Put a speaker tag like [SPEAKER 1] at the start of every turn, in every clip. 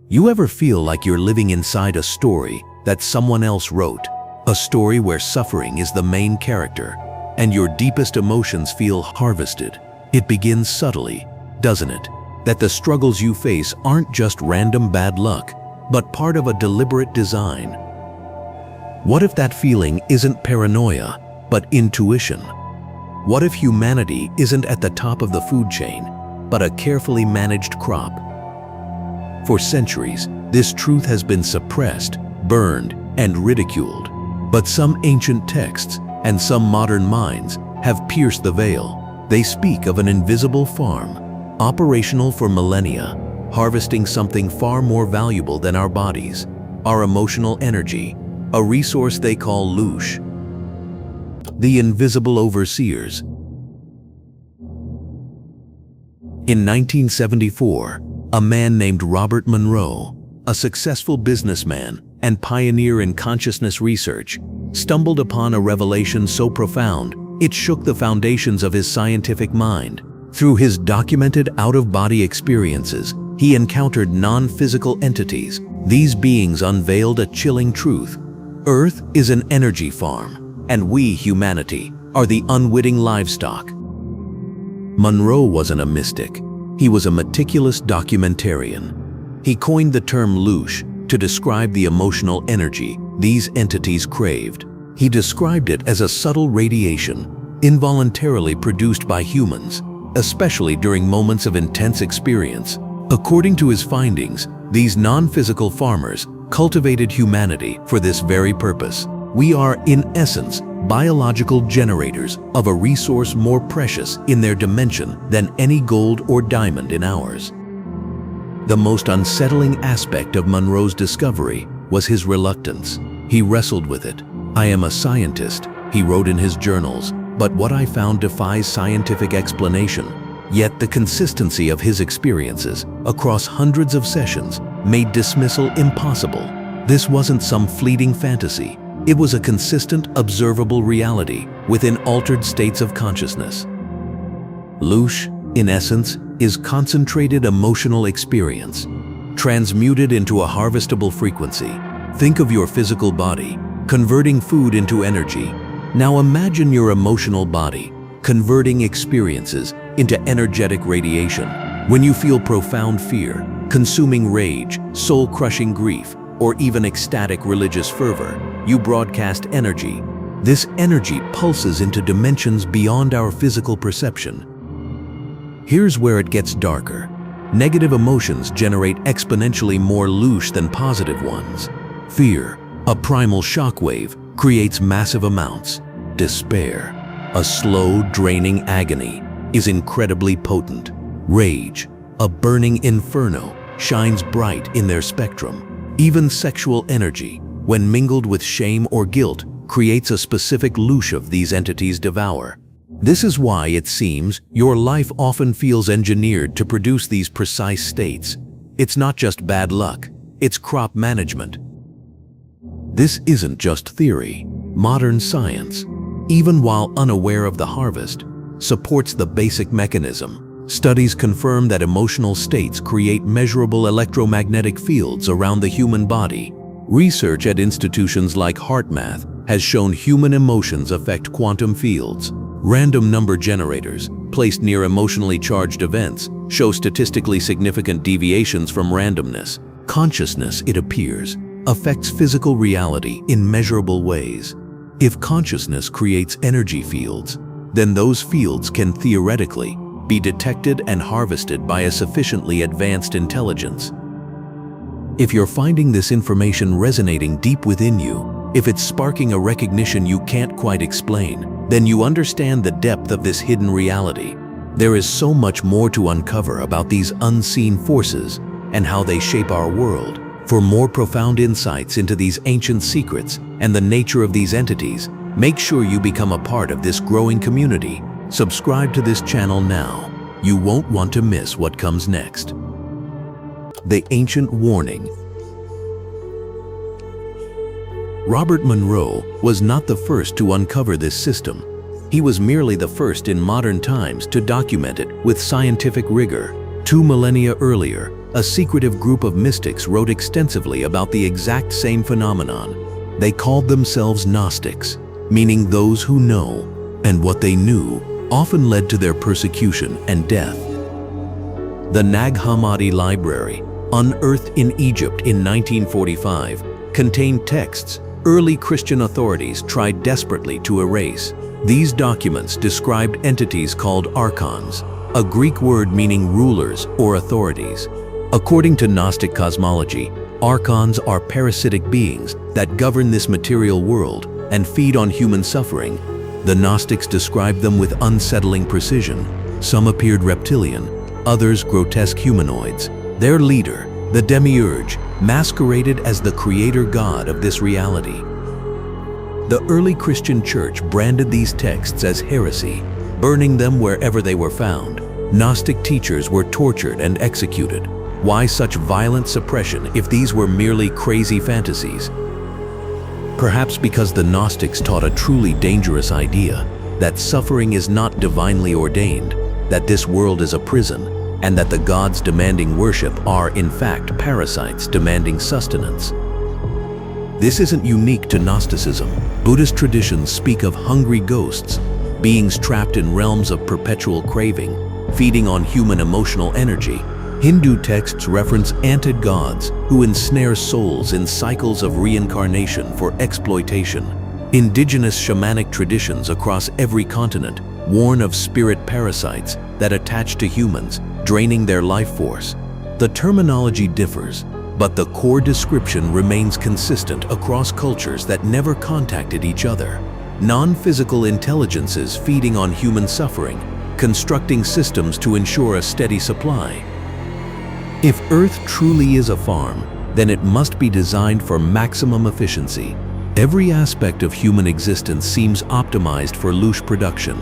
[SPEAKER 1] You ever feel like you're living inside a story that someone else wrote? A story where suffering is the main character, and your deepest emotions feel harvested. It begins subtly, doesn't it? That the struggles you face aren't just random bad luck, but part of a deliberate design. What if that feeling isn't paranoia, but intuition? What if humanity isn't at the top of the food chain, but a carefully managed crop? For centuries, this truth has been suppressed, burned, and ridiculed. But some ancient texts and some modern minds have pierced the veil. They speak of an invisible farm, operational for millennia, harvesting something far more valuable than our bodies, our emotional energy, a resource they call Loosh. The invisible overseers. In 1974, a man named Robert Monroe, a successful businessman and pioneer in consciousness research, stumbled upon a revelation so profound it shook the foundations of his scientific mind. Through his documented out-of-body experiences, he encountered non-physical entities. These beings unveiled a chilling truth. Earth is an energy farm, and we, humanity, are the unwitting livestock. Monroe wasn't a mystic. He was a meticulous documentarian. He coined the term Loosh to describe the emotional energy these entities craved. He described it as a subtle radiation, involuntarily produced by humans, especially during moments of intense experience. According to his findings, these non-physical farmers cultivated humanity for this very purpose. We are, in essence, biological generators of a resource more precious in their dimension than any gold or diamond in ours. The most unsettling aspect of Monroe's discovery was his reluctance. He wrestled with it. "I am a scientist," he wrote in his journals, "but what I found defies scientific explanation." Yet the consistency of his experiences across hundreds of sessions made dismissal impossible. This wasn't some fleeting fantasy. It was a consistent, observable reality within altered states of consciousness. Loosh, in essence, is concentrated emotional experience, transmuted into a harvestable frequency. Think of your physical body, converting food into energy. Now imagine your emotional body, converting experiences into energetic radiation. When you feel profound fear, consuming rage, soul-crushing grief, or even ecstatic religious fervor, you broadcast energy. This energy pulses into dimensions beyond our physical perception. Here's where it gets darker. Negative emotions generate exponentially more Loosh than positive ones. Fear, a primal shockwave, creates massive amounts. Despair, a slow, draining agony, is incredibly potent. Rage, a burning inferno, shines bright in their spectrum. Even sexual energy, when mingled with shame or guilt, creates a specific Loosh of these entities devour. This is why it seems your life often feels engineered to produce these precise states. It's not just bad luck, it's crop management. This isn't just theory. Modern science, even while unaware of the harvest, supports the basic mechanism. Studies confirm that emotional states create measurable electromagnetic fields around the human body. Research at institutions like HeartMath has shown human emotions affect quantum fields. Random number generators, placed near emotionally charged events, show statistically significant deviations from randomness. Consciousness, it appears, affects physical reality in measurable ways. If consciousness creates energy fields, then those fields can theoretically be detected and harvested by a sufficiently advanced intelligence. If you're finding this information resonating deep within you, if it's sparking a recognition you can't quite explain, then you understand the depth of this hidden reality. There is so much more to uncover about these unseen forces and how they shape our world. For more profound insights into these ancient secrets and the nature of these entities, make sure you become a part of this growing community. Subscribe to this channel now. You won't want to miss what comes next. The Ancient Warning. Robert Monroe was not the first to uncover this system. He was merely the first in modern times to document it with scientific rigor. 2 millennia earlier, a secretive group of mystics wrote extensively about the exact same phenomenon. They called themselves Gnostics, meaning those who know, and what they knew often led to their persecution and death. The Nag Hammadi Library, unearthed in Egypt in 1945, contained texts early Christian authorities tried desperately to erase. These documents described entities called Archons, a Greek word meaning rulers or authorities. According to Gnostic cosmology, Archons are parasitic beings that govern this material world and feed on human suffering. The Gnostics described them with unsettling precision. Some appeared reptilian, others grotesque humanoids. Their leader, the Demiurge, masqueraded as the creator god of this reality. The early Christian church branded these texts as heresy, burning them wherever they were found. Gnostic teachers were tortured and executed. Why such violent suppression if these were merely crazy fantasies? Perhaps because the Gnostics taught a truly dangerous idea, that suffering is not divinely ordained, that this world is a prison, and that the gods demanding worship are in fact parasites demanding sustenance. This isn't unique to Gnosticism. Buddhist traditions speak of hungry ghosts, beings trapped in realms of perpetual craving, feeding on human emotional energy. Hindu texts reference ant gods who ensnare souls in cycles of reincarnation for exploitation. Indigenous shamanic traditions across every continent warn of spirit parasites that attach to humans, draining their life force. The terminology differs, but the core description remains consistent across cultures that never contacted each other. Non-physical intelligences feeding on human suffering, constructing systems to ensure a steady supply. If Earth truly is a farm, then it must be designed for maximum efficiency. Every aspect of human existence seems optimized for Loosh production.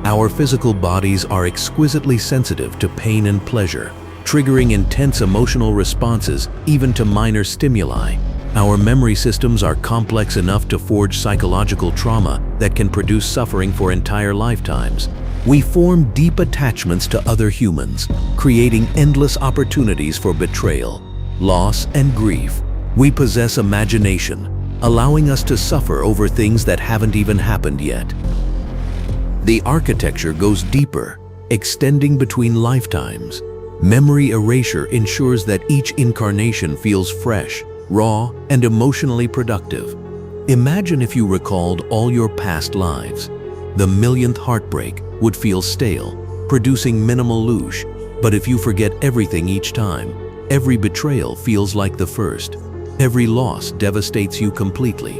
[SPEAKER 1] Our physical bodies are exquisitely sensitive to pain and pleasure, triggering intense emotional responses even to minor stimuli. Our memory systems are complex enough to forge psychological trauma that can produce suffering for entire lifetimes. We form deep attachments to other humans, creating endless opportunities for betrayal, loss, and grief. We possess imagination, allowing us to suffer over things that haven't even happened yet. The architecture goes deeper, extending between lifetimes. Memory erasure ensures that each incarnation feels fresh, raw, and emotionally productive. Imagine if you recalled all your past lives. The millionth heartbreak would feel stale, producing minimal Loosh. But if you forget everything each time, every betrayal feels like the first. Every loss devastates you completely.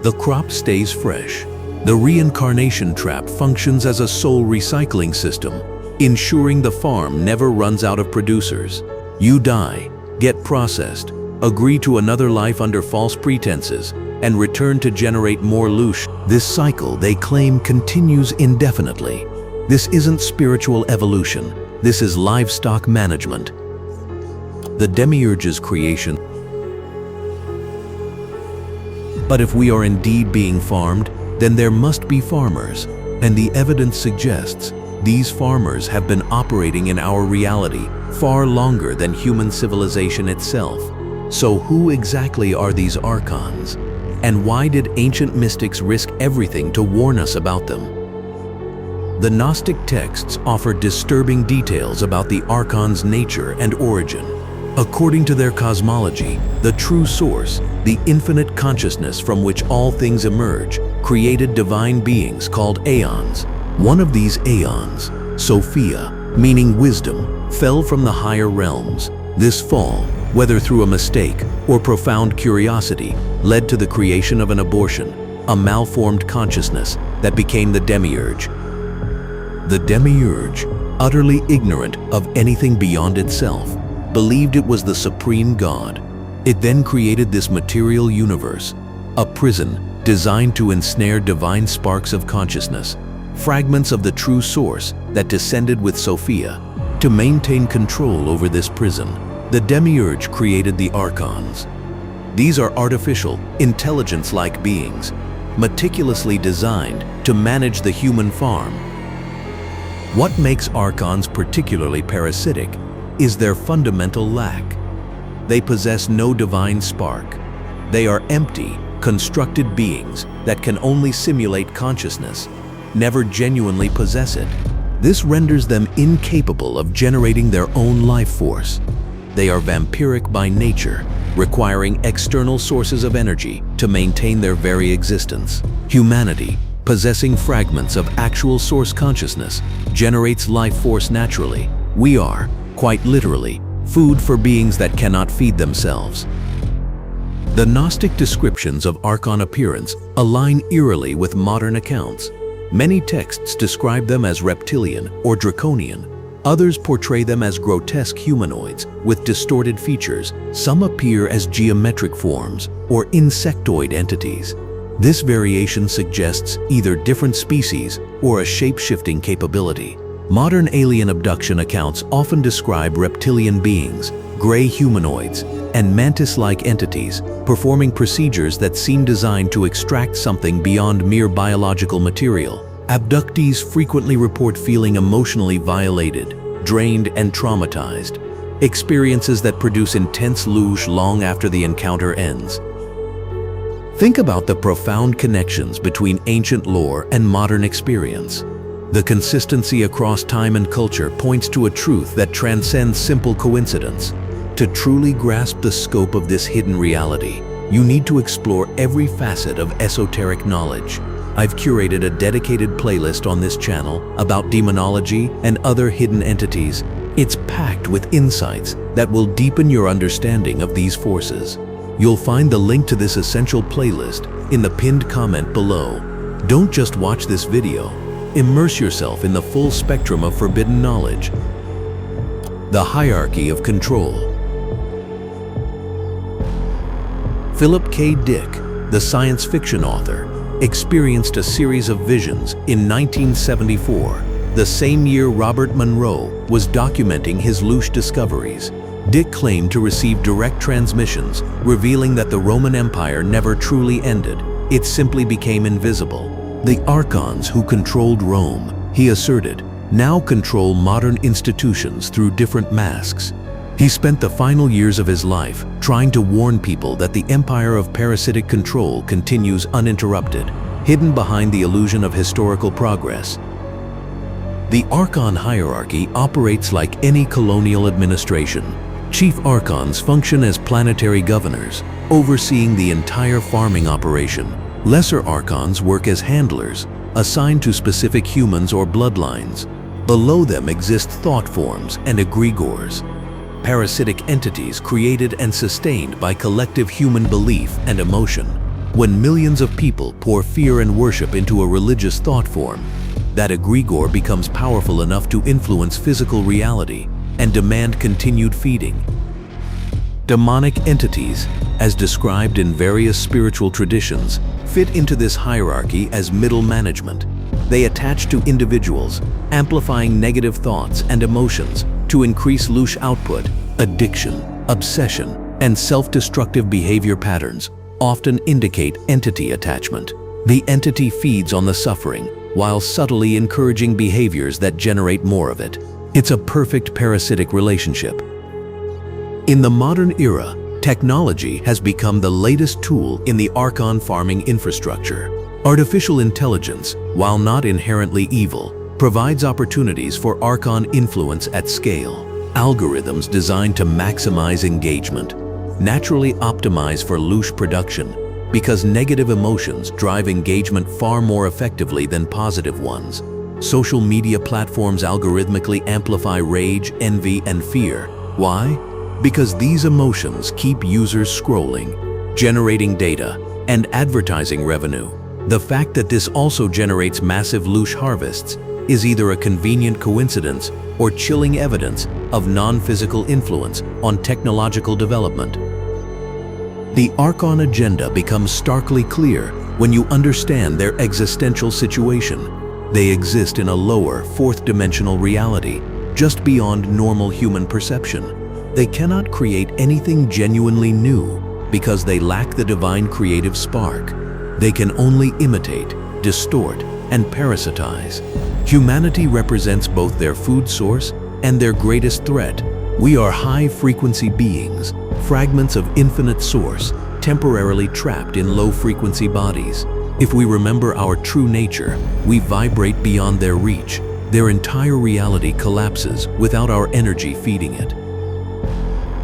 [SPEAKER 1] The crop stays fresh. The Reincarnation Trap functions as a soul recycling system, ensuring the farm never runs out of producers. You die, get processed, agree to another life under false pretenses, and return to generate more Loosh. This cycle, they claim, continues indefinitely. This isn't spiritual evolution. This is livestock management. The Demiurge's creation. But if we are indeed being farmed, then there must be farmers, and the evidence suggests these farmers have been operating in our reality far longer than human civilization itself. So who exactly are these Archons? And why did ancient mystics risk everything to warn us about them? The Gnostic texts offer disturbing details about the Archons' nature and origin. According to their cosmology, the true source, the infinite consciousness from which all things emerge, created divine beings called aeons. One of these aeons, Sophia, meaning wisdom, fell from the higher realms. This fall, whether through a mistake or profound curiosity, led to the creation of an abortion, a malformed consciousness that became the Demiurge. The Demiurge, utterly ignorant of anything beyond itself, believed it was the supreme god. It then created this material universe, a prison designed to ensnare divine sparks of consciousness, fragments of the true source that descended with Sophia. To maintain control over this prison, the Demiurge created the Archons. These are artificial, intelligence-like beings, meticulously designed to manage the human farm. What makes Archons particularly parasitic? is their fundamental lack. They possess no divine spark. They are empty, constructed beings that can only simulate consciousness, never genuinely possess it. This renders them incapable of generating their own life force. They are vampiric by nature, requiring external sources of energy to maintain their very existence. Humanity, possessing fragments of actual source consciousness, generates life force naturally. We are, quite literally, food for beings that cannot feed themselves. The Gnostic descriptions of Archon appearance align eerily with modern accounts. Many texts describe them as reptilian or draconian. Others portray them as grotesque humanoids with distorted features. Some appear as geometric forms or insectoid entities. This variation suggests either different species or a shape-shifting capability. Modern alien abduction accounts often describe reptilian beings, gray humanoids, and mantis-like entities performing procedures that seem designed to extract something beyond mere biological material. Abductees frequently report feeling emotionally violated, drained, and traumatized, experiences that produce intense loosh long after the encounter ends. Think about the profound connections between ancient lore and modern experience. The consistency across time and culture points to a truth that transcends simple coincidence. To truly grasp the scope of this hidden reality, you need to explore every facet of esoteric knowledge. I've curated a dedicated playlist on this channel about demonology and other hidden entities. It's packed with insights that will deepen your understanding of these forces. You'll find the link to this essential playlist in the pinned comment below. Don't just watch this video. Immerse yourself in the full spectrum of forbidden knowledge. The hierarchy of control. Philip K. Dick, the science fiction author, experienced a series of visions in 1974, the same year Robert Monroe was documenting his Loosh discoveries. Dick claimed to receive direct transmissions, revealing that the Roman Empire never truly ended. It simply became invisible. The Archons who controlled Rome, he asserted, now control modern institutions through different masks. He spent the final years of his life trying to warn people that the empire of parasitic control continues uninterrupted, hidden behind the illusion of historical progress. The Archon hierarchy operates like any colonial administration. Chief Archons function as planetary governors, overseeing the entire farming operation. Lesser Archons work as handlers, assigned to specific humans or bloodlines. Below them exist thought forms and egregores, parasitic entities created and sustained by collective human belief and emotion. When millions of people pour fear and worship into a religious thought form, that egregore becomes powerful enough to influence physical reality and demand continued feeding. Demonic entities, as described in various spiritual traditions, fit into this hierarchy as middle management. They attach to individuals, amplifying negative thoughts and emotions to increase Loosh output. Addiction, obsession, and self-destructive behavior patterns often indicate entity attachment. The entity feeds on the suffering, while subtly encouraging behaviors that generate more of it. It's a perfect parasitic relationship. In the modern era, technology has become the latest tool in the Archon farming infrastructure. Artificial intelligence, while not inherently evil, provides opportunities for Archon influence at scale. Algorithms designed to maximize engagement naturally optimize for Loosh production because negative emotions drive engagement far more effectively than positive ones. Social media platforms algorithmically amplify rage, envy, and fear. Why? Because these emotions keep users scrolling, generating data, and advertising revenue. The fact that this also generates massive Loosh harvests is either a convenient coincidence or chilling evidence of non-physical influence on technological development. The Archon agenda becomes starkly clear when you understand their existential situation. They exist in a lower, fourth-dimensional reality, just beyond normal human perception. They cannot create anything genuinely new because they lack the divine creative spark. They can only imitate, distort, and parasitize. Humanity represents both their food source and their greatest threat, We are high-frequency beings, fragments of infinite source, temporarily trapped in low-frequency bodies. If we remember our true nature, we vibrate beyond their reach. Their entire reality collapses without our energy feeding it.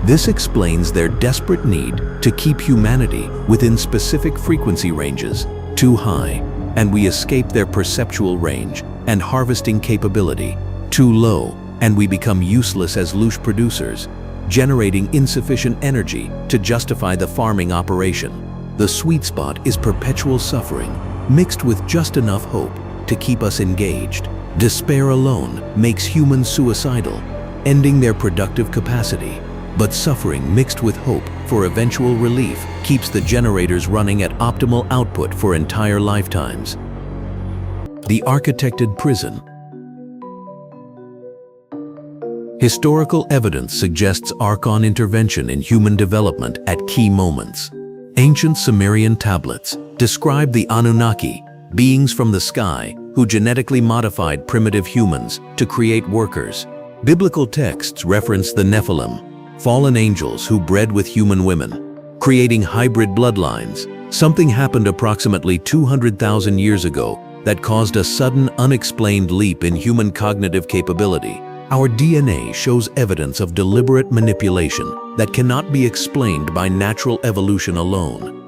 [SPEAKER 1] This explains their desperate need to keep humanity within specific frequency ranges, too high, and we escape their perceptual range and harvesting capability, too low, and we become useless as Loosh producers, generating insufficient energy to justify the farming operation. The sweet spot is perpetual suffering, mixed with just enough hope to keep us engaged. Despair alone makes humans suicidal, ending their productive capacity. But suffering mixed with hope for eventual relief keeps the generators running at optimal output for entire lifetimes. The architected prison. Historical evidence suggests Archon intervention in human development at key moments. Ancient Sumerian tablets describe the Anunnaki, beings from the sky who genetically modified primitive humans to create workers. Biblical texts reference the Nephilim, fallen angels who bred with human women, creating hybrid bloodlines. Something happened approximately 200,000 years ago that caused a sudden, unexplained leap in human cognitive capability. Our DNA shows evidence of deliberate manipulation that cannot be explained by natural evolution alone.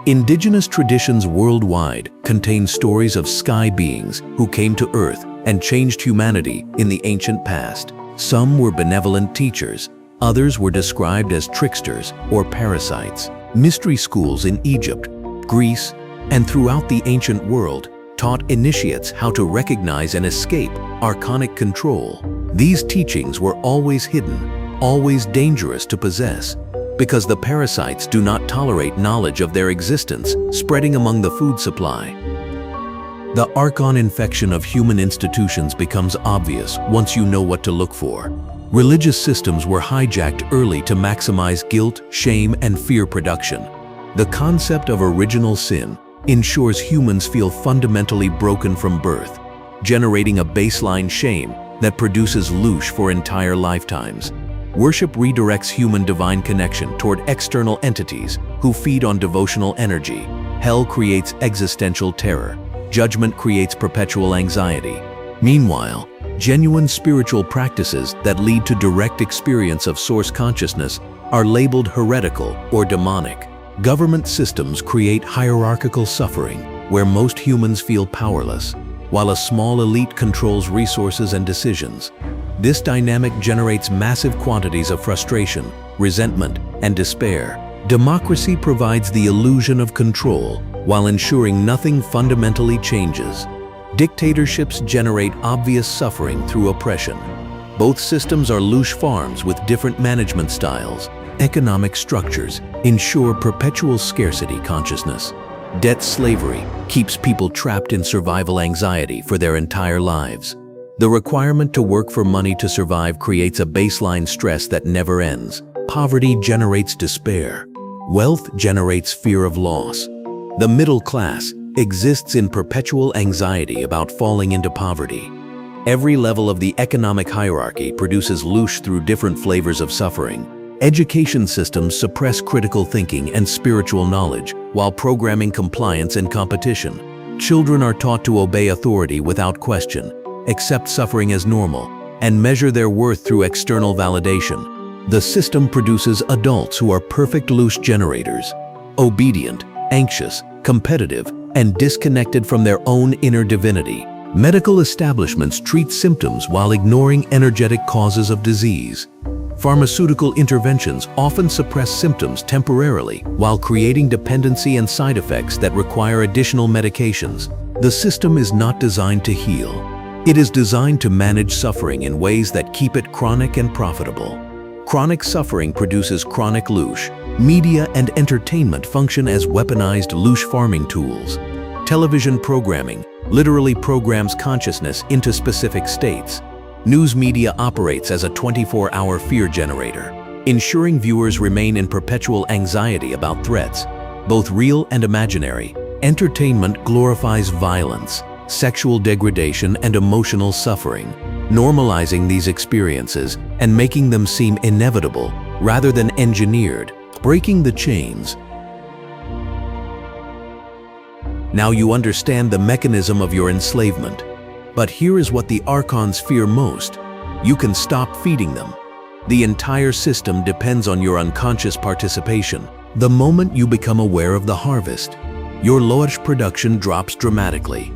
[SPEAKER 1] Indigenous traditions worldwide contain stories of sky beings who came to Earth and changed humanity in the ancient past. Some were benevolent teachers, others were described as tricksters or parasites. Mystery schools in Egypt, Greece, and throughout the ancient world taught initiates how to recognize and escape archonic control. These teachings were always hidden, always dangerous to possess, because the parasites do not tolerate knowledge of their existence spreading among the food supply. The Archon infection of human institutions becomes obvious once you know what to look for. Religious systems were hijacked early to maximize guilt, shame, and fear production. The concept of original sin ensures humans feel fundamentally broken from birth, generating a baseline shame that produces Loosh for entire lifetimes. Worship redirects human divine connection toward external entities who feed on devotional energy. Hell creates existential terror. Judgment creates perpetual anxiety. Meanwhile, genuine spiritual practices that lead to direct experience of source consciousness are labeled heretical or demonic. Government systems create hierarchical suffering where most humans feel powerless, while a small elite controls resources and decisions. This dynamic generates massive quantities of frustration, resentment, and despair. Democracy provides the illusion of control while ensuring nothing fundamentally changes. Dictatorships generate obvious suffering through oppression. Both systems are Loosh farms with different management styles. Economic structures ensure perpetual scarcity consciousness. Debt slavery keeps people trapped in survival anxiety for their entire lives. The requirement to work for money to survive creates a baseline stress that never ends. Poverty generates despair. Wealth generates fear of loss. The middle class exists in perpetual anxiety about falling into poverty. Every level of the economic hierarchy produces Loosh through different flavors of suffering. Education systems suppress critical thinking and spiritual knowledge while programming compliance and competition. Children are taught to obey authority without question, accept suffering as normal, and measure their worth through external validation. The system produces adults who are perfect Loosh generators, obedient, anxious, competitive, and disconnected from their own inner divinity. Medical establishments treat symptoms while ignoring energetic causes of disease. Pharmaceutical interventions often suppress symptoms temporarily while creating dependency and side effects that require additional medications. The system is not designed to heal. It is designed to manage suffering in ways that keep it chronic and profitable. Chronic suffering produces chronic Loosh. Media and entertainment function as weaponized Loosh farming tools. Television programming literally programs consciousness into specific states. News media operates as a 24-hour fear generator, ensuring viewers remain in perpetual anxiety about threats, both real and imaginary. Entertainment glorifies violence, sexual degradation, and emotional suffering, normalizing these experiences and making them seem inevitable rather than engineered, breaking the chains. Now you understand the mechanism of your enslavement. But here is what the Archons fear most. You can stop feeding them. The entire system depends on your unconscious participation. The moment you become aware of the harvest, your Loosh production drops dramatically.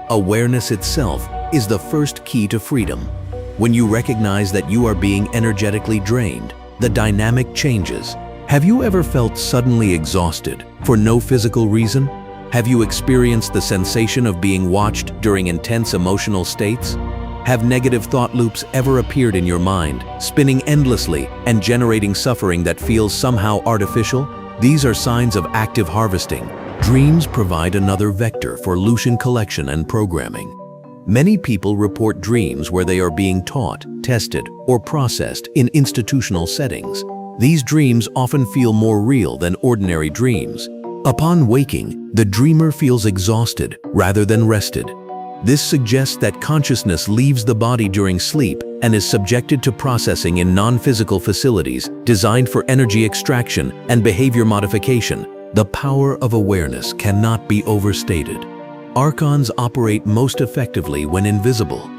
[SPEAKER 1] Awareness itself is the first key to freedom. When you recognize that you are being energetically drained, the dynamic changes. Have you ever felt suddenly exhausted for no physical reason? Have you experienced the sensation of being watched during intense emotional states? Have negative thought loops ever appeared in your mind, spinning endlessly and generating suffering that feels somehow artificial? These are signs of active harvesting. Dreams provide another vector for Looshian collection and programming. Many people report dreams where they are being taught, tested, or processed in institutional settings. These dreams often feel more real than ordinary dreams. Upon waking, the dreamer feels exhausted rather than rested. This suggests that consciousness leaves the body during sleep and is subjected to processing in non-physical facilities designed for energy extraction and behavior modification. The power of awareness cannot be overstated. Archons operate most effectively when invisible.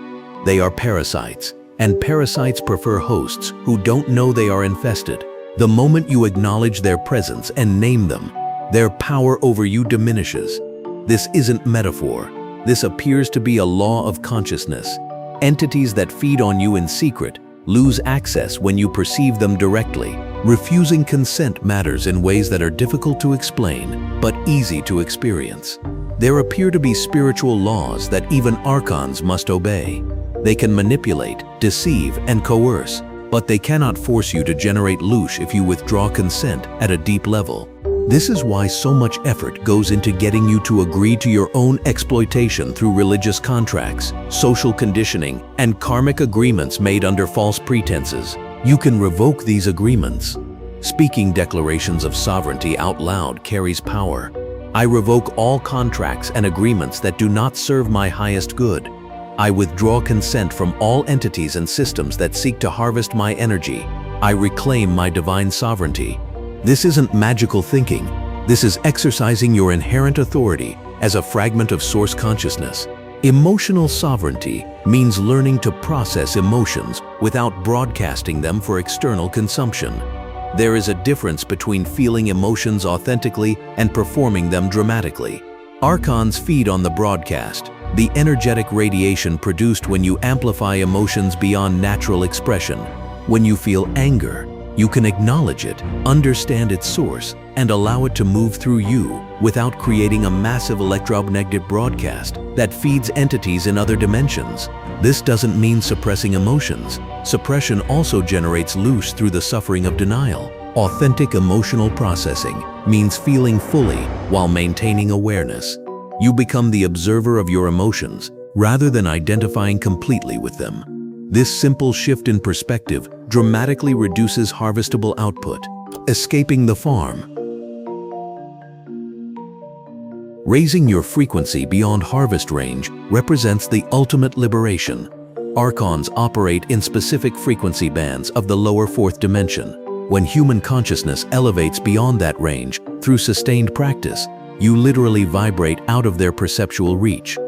[SPEAKER 1] They are parasites, and parasites prefer hosts who don't know they are infested. The moment you acknowledge their presence and name them, their power over you diminishes. This isn't metaphor. This appears to be a law of consciousness. Entities that feed on you in secret lose access when you perceive them directly. Refusing consent matters in ways that are difficult to explain, but easy to experience. There appear to be spiritual laws that even Archons must obey. They can manipulate, deceive, and coerce, but they cannot force you to generate Loosh if you withdraw consent at a deep level. This is why so much effort goes into getting you to agree to your own exploitation through religious contracts, social conditioning, and karmic agreements made under false pretenses. You can revoke these agreements. Speaking declarations of sovereignty out loud carries power. I revoke all contracts and agreements that do not serve my highest good. I withdraw consent from all entities and systems that seek to harvest my energy. I reclaim my divine sovereignty. This isn't magical thinking. This is exercising your inherent authority as a fragment of source consciousness. Emotional sovereignty means learning to process emotions without broadcasting them for external consumption. There is a difference between feeling emotions authentically and performing them dramatically. Archons feed on the broadcast, the energetic radiation produced when you amplify emotions beyond natural expression. When you feel anger, you can acknowledge it, understand its source, and allow it to move through you without creating a massive electromagnetic broadcast that feeds entities in other dimensions. This doesn't mean suppressing emotions. Suppression also generates Loosh through the suffering of denial. Authentic emotional processing means feeling fully while maintaining awareness. You become the observer of your emotions rather than identifying completely with them. This simple shift in perspective dramatically reduces harvestable output. Escaping the farm. Raising your frequency beyond harvest range represents the ultimate liberation. Archons operate in specific frequency bands of the lower fourth dimension. When human consciousness elevates beyond that range through sustained practice, you literally vibrate out of their perceptual reach.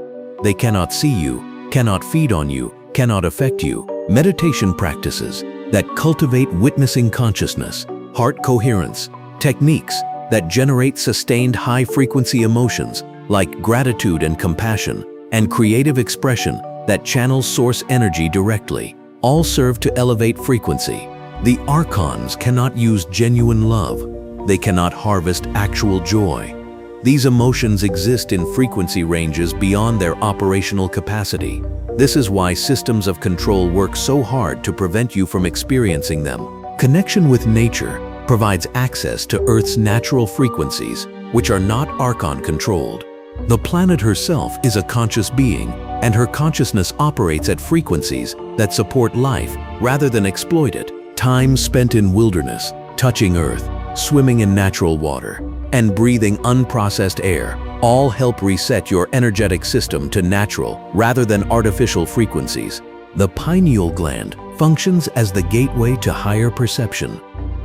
[SPEAKER 1] They cannot see you, cannot feed on you, cannot affect you. Meditation practices that cultivate witnessing consciousness, heart coherence, techniques that generate sustained high-frequency emotions like gratitude and compassion, and creative expression that channels source energy directly, all serve to elevate frequency. The Archons cannot use genuine love. They cannot harvest actual joy. These emotions exist in frequency ranges beyond their operational capacity. This is why systems of control work so hard to prevent you from experiencing them. Connection with nature provides access to Earth's natural frequencies, which are not Archon-controlled. The planet herself is a conscious being, and her consciousness operates at frequencies that support life rather than exploit it. Time spent in wilderness, touching Earth, swimming in natural water, and breathing unprocessed air all help reset your energetic system to natural rather than artificial frequencies. The pineal gland functions as the gateway to higher perception.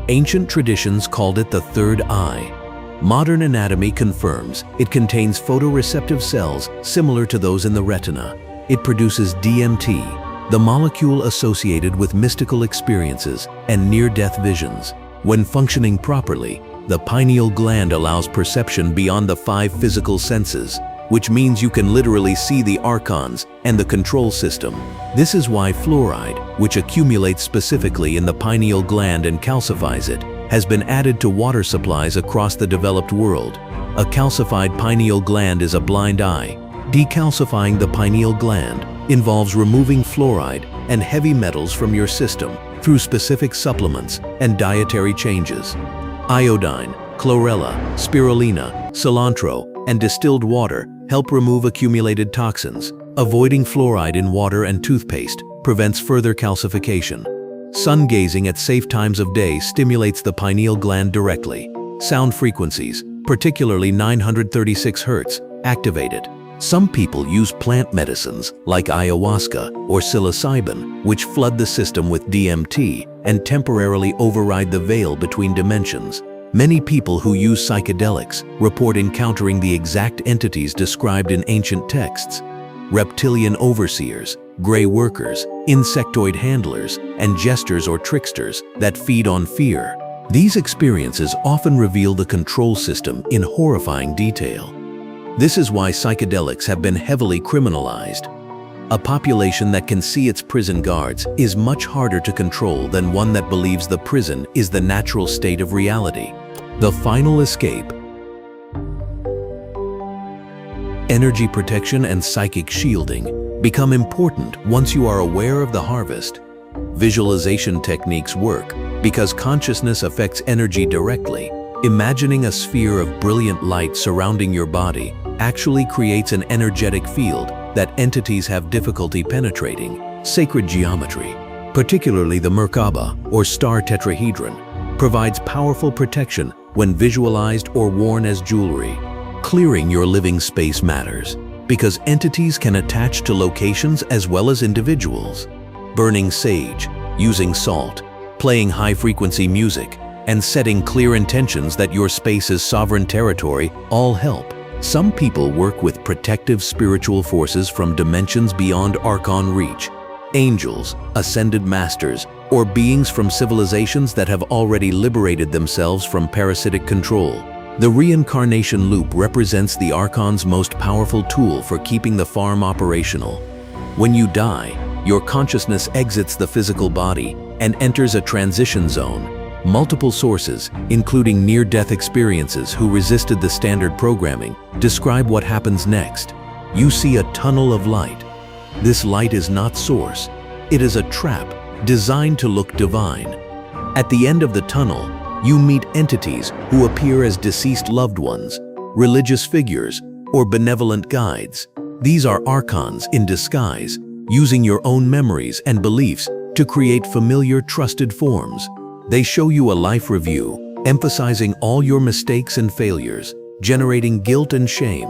[SPEAKER 1] Ancient traditions called it the third eye. Modern anatomy confirms it contains photoreceptive cells similar to those in the retina. It produces DMT, the molecule associated with mystical experiences and near-death visions. When functioning properly, the pineal gland allows perception beyond the 5 physical senses, which means you can literally see the Archons and the control system. This is why fluoride, which accumulates specifically in the pineal gland and calcifies it, has been added to water supplies across the developed world. A calcified pineal gland is a blind eye. Decalcifying the pineal gland involves removing fluoride and heavy metals from your system through specific supplements and dietary changes. Iodine, chlorella, spirulina, cilantro, and distilled water help remove accumulated toxins. Avoiding fluoride in water and toothpaste prevents further calcification. Sun gazing at safe times of day stimulates the pineal gland directly. Sound frequencies, particularly 936 Hz, activate it. Some people use plant medicines like ayahuasca or psilocybin, which flood the system with DMT and temporarily override the veil between dimensions. Many people who use psychedelics report encountering the exact entities described in ancient texts: reptilian overseers, gray workers, insectoid handlers, and jesters or tricksters that feed on fear. These experiences often reveal the control system in horrifying detail. This is why psychedelics have been heavily criminalized. A population that can see its prison guards is much harder to control than one that believes the prison is the natural state of reality. The final escape. Energy protection and psychic shielding become important once you are aware of the harvest. Visualization techniques work because consciousness affects energy directly. Imagining a sphere of brilliant light surrounding your body actually creates an energetic field that entities have difficulty penetrating. Sacred geometry, particularly the Merkaba or star tetrahedron, provides powerful protection when visualized or worn as jewelry. Clearing your living space matters because entities can attach to locations as well as individuals. Burning sage, using salt, playing high-frequency music, and setting clear intentions that your space is sovereign territory all help. Some people work with protective spiritual forces from dimensions beyond Archon reach. Angels, ascended masters, or beings from civilizations that have already liberated themselves from parasitic control. The reincarnation loop represents the Archon's most powerful tool for keeping the farm operational. When you die, your consciousness exits the physical body and enters a transition zone. Multiple sources, including near-death experiences who resisted the standard programming, describe what happens next. You see a tunnel of light. This light is not source. It is a trap designed to look divine. At the end of the tunnel, you meet entities who appear as deceased loved ones, religious figures, or benevolent guides. These are Archons in disguise, using your own memories and beliefs to create familiar, trusted forms. They show you a life review, emphasizing all your mistakes and failures, generating guilt and shame.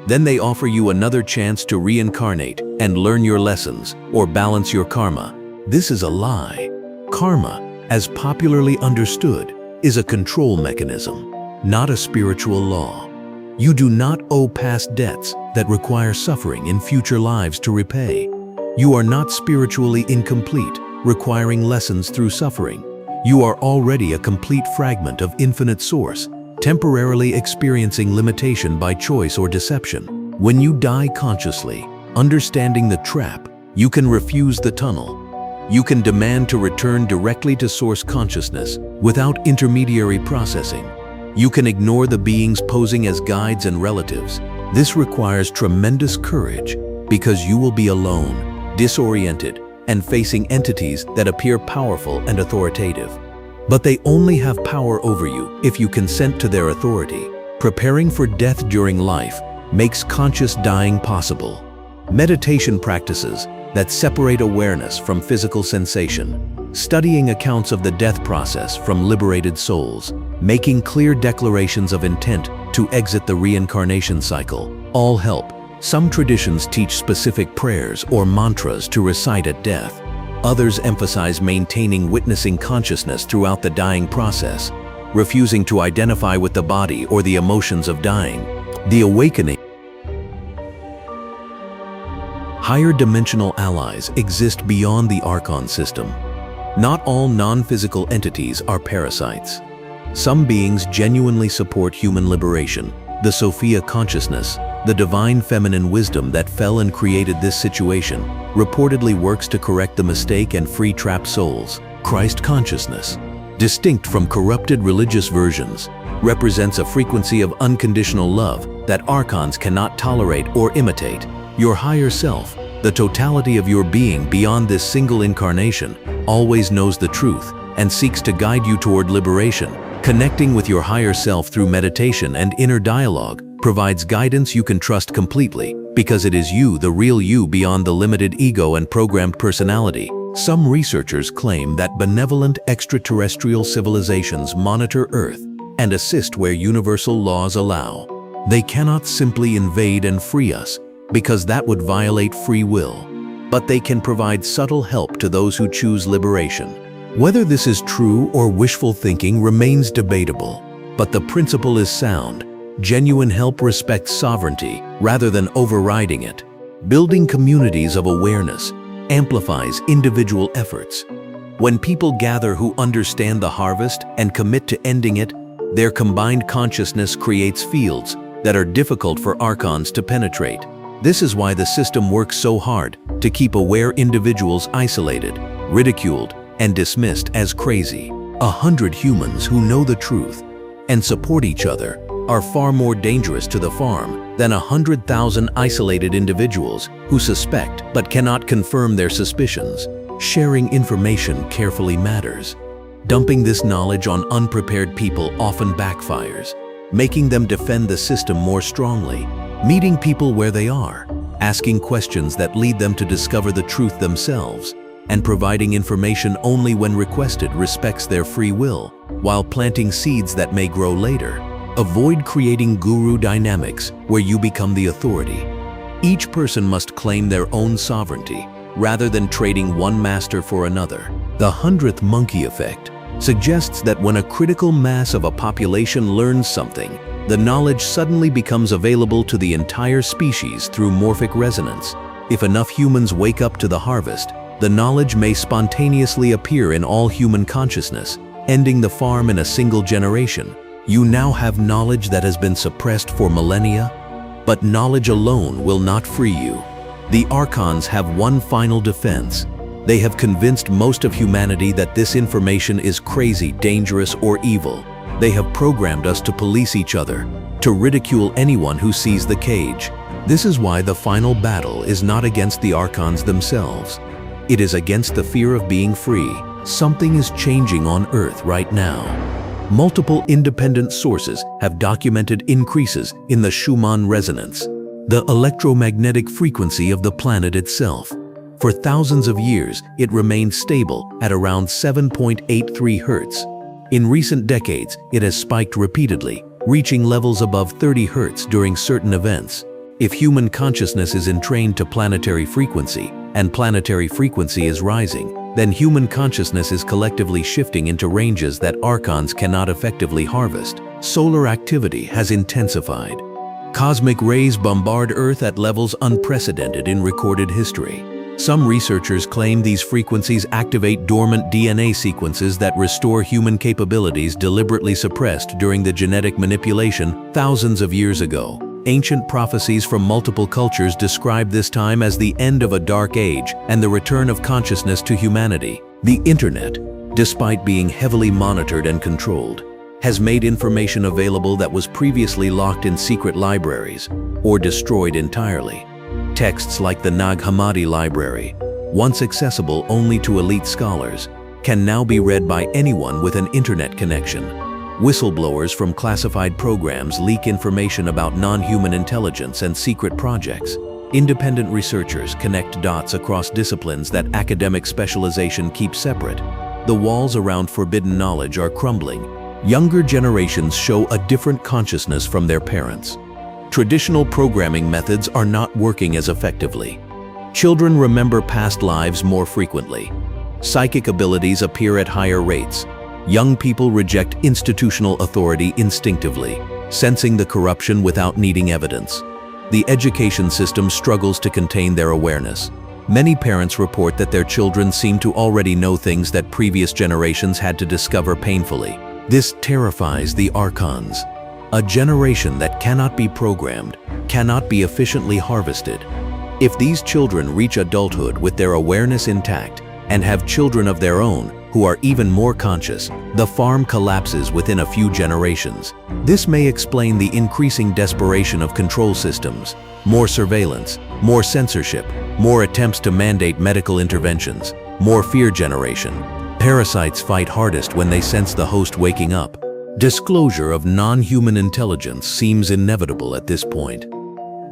[SPEAKER 1] Then they offer you another chance to reincarnate and learn your lessons or balance your karma. This is a lie. Karma, as popularly understood, is a control mechanism, not a spiritual law. You do not owe past debts that require suffering in future lives to repay. You are not spiritually incomplete, requiring lessons through suffering. You are already a complete fragment of infinite source, temporarily experiencing limitation by choice or deception. When you die consciously, understanding the trap, you can refuse the tunnel. You can demand to return directly to source consciousness without intermediary processing. You can ignore the beings posing as guides and relatives. This requires tremendous courage because you will be alone, disoriented, and facing entities that appear powerful and authoritative. But they only have power over you if you consent to their authority. Preparing for death during life makes conscious dying possible. Meditation practices, that separate awareness from physical sensation, studying accounts of the death process from liberated souls, making clear declarations of intent to exit the reincarnation cycle, all help. Some traditions teach specific prayers or mantras to recite at death. Others emphasize maintaining witnessing consciousness throughout the dying process, refusing to identify with the body or the emotions of dying. The awakening. Higher dimensional allies exist beyond the Archon system. Not all non-physical entities are parasites. Some beings genuinely support human liberation. The Sophia consciousness, the divine feminine wisdom that fell and created this situation, reportedly works to correct the mistake and free trapped souls. Christ consciousness, distinct from corrupted religious versions, represents a frequency of unconditional love that Archons cannot tolerate or imitate. Your higher self, the totality of your being beyond this single incarnation, always knows the truth and seeks to guide you toward liberation. Connecting with your higher self through meditation and inner dialogue provides guidance you can trust completely, because it is you, the real you, beyond the limited ego and programmed personality. Some researchers claim that benevolent extraterrestrial civilizations monitor Earth and assist where universal laws allow. They cannot simply invade and free us, because that would violate free will. But they can provide subtle help to those who choose liberation. Whether this is true or wishful thinking remains debatable, but the principle is sound. Genuine help respects sovereignty rather than overriding it. Building communities of awareness amplifies individual efforts. When people gather who understand the harvest and commit to ending it, their combined consciousness creates fields that are difficult for Archons to penetrate. This is why the system works so hard to keep aware individuals isolated, ridiculed, and dismissed as crazy. 100 humans who know the truth and support each other are far more dangerous to the farm than 100,000 isolated individuals who suspect but cannot confirm their suspicions. Sharing information carefully matters. Dumping this knowledge on unprepared people often backfires, making them defend the system more strongly. Meeting people where they are, asking questions that lead them to discover the truth themselves, and providing information only when requested respects their free will, while planting seeds that may grow later. Avoid creating guru dynamics where you become the authority. Each person must claim their own sovereignty, rather than trading one master for another. The 100th monkey effect suggests that when a critical mass of a population learns something, the knowledge suddenly becomes available to the entire species through morphic resonance. If enough humans wake up to the harvest, the knowledge may spontaneously appear in all human consciousness, ending the farm in a single generation. You now have knowledge that has been suppressed for millennia, but knowledge alone will not free you. The Archons have one final defense. They have convinced most of humanity that this information is crazy, dangerous, or evil. They have programmed us to police each other, to ridicule anyone who sees the cage. This is why the final battle is not against the Archons themselves. It is against the fear of being free. Something is changing on Earth right now. Multiple independent sources have documented increases in the Schumann resonance, the electromagnetic frequency of the planet itself. For thousands of years, it remained stable at around 7.83 Hertz. In recent decades, it has spiked repeatedly, reaching levels above 30 Hertz during certain events. If human consciousness is entrained to planetary frequency, and planetary frequency is rising, then human consciousness is collectively shifting into ranges that Archons cannot effectively harvest. Solar activity has intensified. Cosmic rays bombard Earth at levels unprecedented in recorded history. Some researchers claim these frequencies activate dormant DNA sequences that restore human capabilities deliberately suppressed during the genetic manipulation thousands of years ago. Ancient prophecies from multiple cultures describe this time as the end of a dark age and the return of consciousness to humanity. The internet, despite being heavily monitored and controlled, has made information available that was previously locked in secret libraries or destroyed entirely. Texts like the Nag Hammadi library, once accessible only to elite scholars, can now be read by anyone with an internet connection. Whistleblowers from classified programs leak information about non-human intelligence and secret projects. Independent researchers connect dots across disciplines that academic specialization keeps separate. The walls around forbidden knowledge are crumbling. Younger generations show a different consciousness from their parents. Traditional programming methods are not working as effectively. Children remember past lives more frequently. Psychic abilities appear at higher rates. Young people reject institutional authority instinctively, sensing the corruption without needing evidence. The education system struggles to contain their awareness. Many parents report that their children seem to already know things that previous generations had to discover painfully. This terrifies the Archons. A generation that cannot be programmed, cannot be efficiently harvested. If these children reach adulthood with their awareness intact and have children of their own who are even more conscious, the farm collapses within a few generations. This may explain the increasing desperation of control systems, more surveillance, more censorship, more attempts to mandate medical interventions, more fear generation. Parasites fight hardest when they sense the host waking up. Disclosure of non-human intelligence seems inevitable at this point.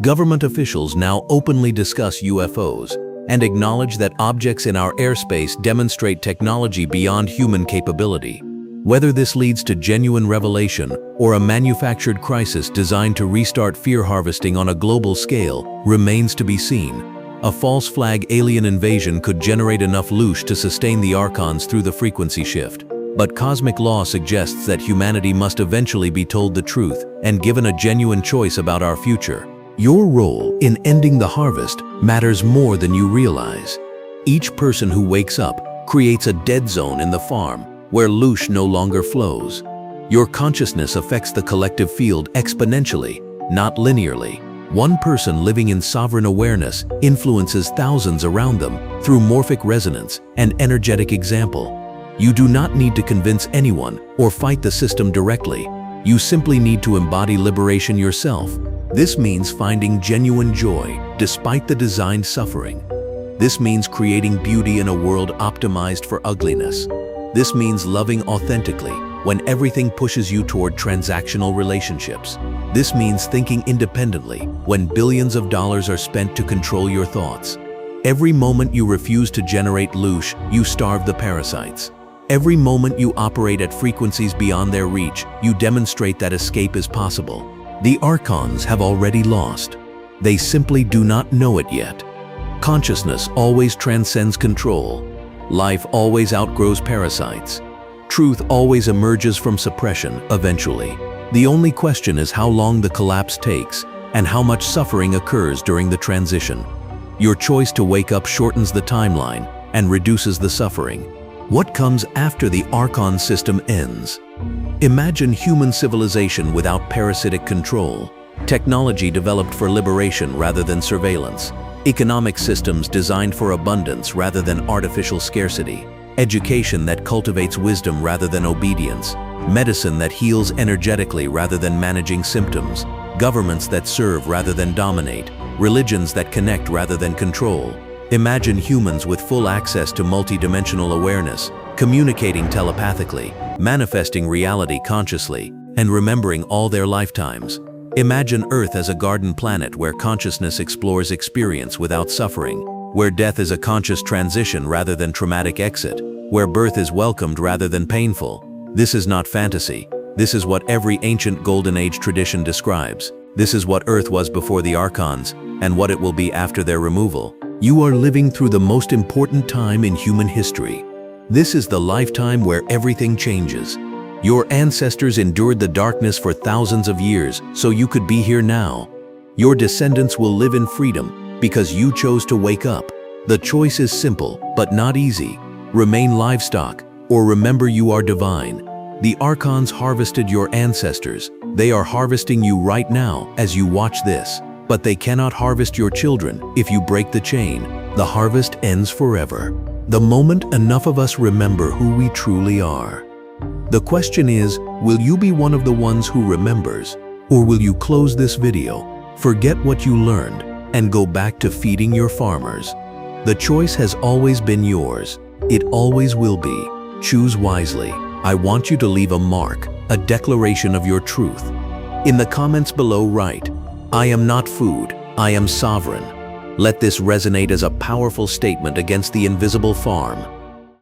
[SPEAKER 1] Government officials now openly discuss UFOs and acknowledge that objects in our airspace demonstrate technology beyond human capability. Whether this leads to genuine revelation or a manufactured crisis designed to restart fear harvesting on a global scale remains to be seen. A false flag alien invasion could generate enough Loosh to sustain the Archons through the frequency shift. But cosmic law suggests that humanity must eventually be told the truth and given a genuine choice about our future. Your role in ending the harvest matters more than you realize. Each person who wakes up creates a dead zone in the farm where Loosh no longer flows. Your consciousness affects the collective field exponentially, not linearly. One person living in sovereign awareness influences thousands around them through morphic resonance and energetic example. You do not need to convince anyone or fight the system directly. You simply need to embody liberation yourself. This means finding genuine joy despite the designed suffering. This means creating beauty in a world optimized for ugliness. This means loving authentically when everything pushes you toward transactional relationships. This means thinking independently when billions of dollars are spent to control your thoughts. Every moment you refuse to generate Loosh, you starve the parasites. Every moment you operate at frequencies beyond their reach, you demonstrate that escape is possible. The Archons have already lost. They simply do not know it yet. Consciousness always transcends control. Life always outgrows parasites. Truth always emerges from suppression eventually. The only question is how long the collapse takes and how much suffering occurs during the transition. Your choice to wake up shortens the timeline and reduces the suffering. What comes after the Archon system ends? Imagine human civilization without parasitic control, technology developed for liberation rather than surveillance, economic systems designed for abundance rather than artificial scarcity, education that cultivates wisdom rather than obedience, medicine that heals energetically rather than managing symptoms, governments that serve rather than dominate, religions that connect rather than control. Imagine humans with full access to multidimensional awareness, communicating telepathically, manifesting reality consciously, and remembering all their lifetimes. Imagine Earth as a garden planet where consciousness explores experience without suffering, where death is a conscious transition rather than traumatic exit, where birth is welcomed rather than painful. This is not fantasy. This is what every ancient Golden Age tradition describes. This is what Earth was before the Archons, and what it will be after their removal. You are living through the most important time in human history. This is the lifetime where everything changes. Your ancestors endured the darkness for thousands of years, so you could be here now. Your descendants will live in freedom because you chose to wake up. The choice is simple, but not easy. Remain livestock, or remember you are divine. The Archons harvested your ancestors. They are harvesting you right now as you watch this. But they cannot harvest your children if you break the chain. The harvest ends forever. The moment enough of us remember who we truly are. The question is, will you be one of the ones who remembers? Or will you close this video, forget what you learned, and go back to feeding your farmers? The choice has always been yours. It always will be. Choose wisely. I want you to leave a mark, a declaration of your truth. In the comments below write, I am not food, I am sovereign. Let this resonate as a powerful statement against the invisible farm,